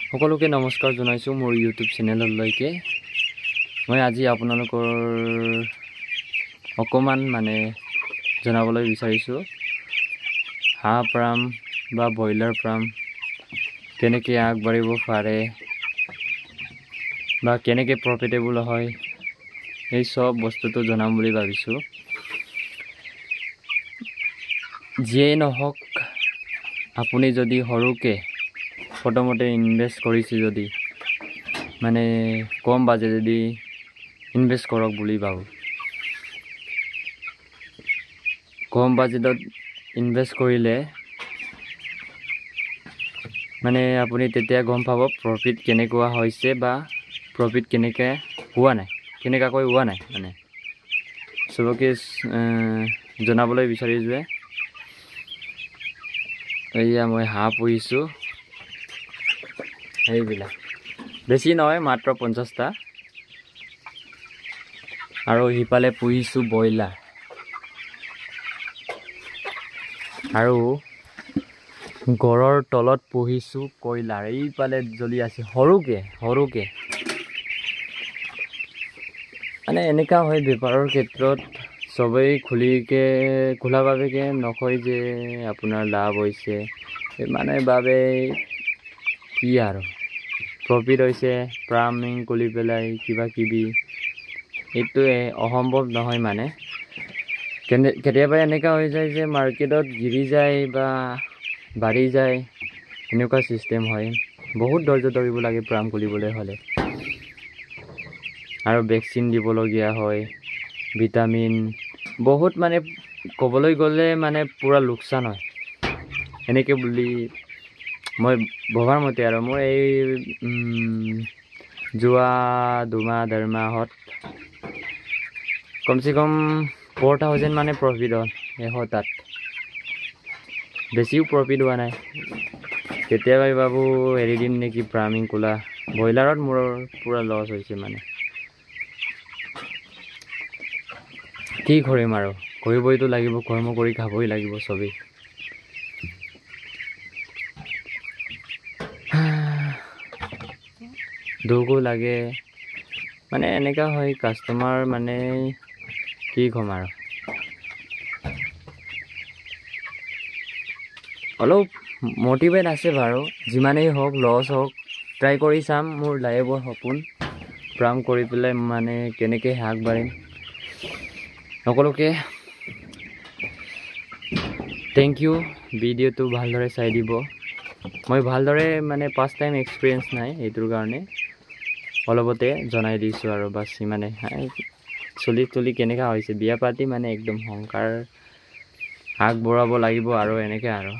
সকলোকে নমস্কাৰ জনাইছো মোৰ ইউটিউব চেনেললৈকে। মই আজি আপোনালোকৰ অকমান জনাবলৈ বিচাৰিছো হাঁহ ফাৰ্ম বা ব্ৰইলাৰ ফাৰ্ম কেনেকৈ আগবাঢ়িব পাৰে বা কেনেকৈ প্ৰফিটেবল হয় এই সব বস্তুটো জনাম বুলি ভাবিছো। যিয়ে নহওক আপুনি যদি সৰুকে প্ৰথমতে ইনভেষ্ট কৰিছে যদি কম বাজেটেদি ইনভেষ্ট কৰক বুলি ভাবো। কম বাজেটত ইনভেষ্ট কৰিলে আপুনি তেতিয়া গম পাব প্ৰফিট কেনেকুৱা হৈছে বা প্ৰফিট কেনেকৈ হোৱা নাই সবকে জনাবলৈ বিচাৰিছো যে এয়া মই হাঁহ পুহিছো, এইবিলাক বেছি নহয় মাত্ৰ 50টা, আৰু হিপালে পুহিছো ব্ৰইলাৰ, আৰু গড়ৰ তলত পুহিছো কয়লাৰ। এইফালে জ্বলি আছে সৰুকে এনেকা হয় বেপাৰৰ ক্ষেত্ৰত সবেই খোলাভাৱে নকয় যে আপোনাৰ লাভ হৈছে বাবে কি আৰু প্ৰফিট হৈছে ফাৰ্মিং কৰি পেলাই কিবা কিবি, এইটোৱে অসম্ভৱ নহয়। কেতিয়াবা এনেকা হৈ যায় যে মাৰ্কেটত গিৰি যায় বা বাঢ়ি যায়, এনেকুৱা চিষ্টেম হয়। বহুত ধৈৰ্য ধৰিব লাগে ফাৰ্ম খুলিবলৈ হ'লে, আৰু ভেকচিন দিবলগীয়া হয়, ভিটামিন বহুত ক'বলৈ গ'লে পুৰা লোকচান হয়। এনেকৈ বুলি মই ভবাৰ মতে আৰু মোৰ এই যোৱা 2-1.5 মাহত কমচে কম 4000 প্ৰফিট হ'ল। 100টাত বেছিও প্ৰফিট হোৱা নাই। কেতিয়াবা ভাবো এৰি দিম নেকি ফাৰ্মিং খোলা। ব্ৰইলাৰত মোৰ পুৰা লছ হৈছে। কি কৰিম আৰু, কৰিবইতো লাগিব, কৰ্ম কৰি খাবই লাগিব চবেই। দুখো লাগে এনেকা হয়। কাষ্টমাৰ কি ক'ম আৰু, অলপ মটিভেট আছে বাৰু। যিমানেই হওক লছ হওক ট্ৰাই কৰি চাম। মোৰ লাইফৰ সপোন ফাৰ্ম কৰি পেলাই কেনেকৈ আগবাঢ়িম। সকলোকে থেংক ইউ। ভিডিঅ'টো ভালদৰে চাই দিব। মই ভালদৰে ফাৰ্ষ্ট টাইম এক্সপিৰিয়েঞ্চ নাই, এইটোৰ কাৰণে অলপতে জনাই দিছোঁ আৰু বাছ ইমানে। চলি কেনেকুৱা হৈছে বিয়া পাতি একদম সংসাৰ আগবঢ়াব লাগিব আৰু এনেকৈ আৰু।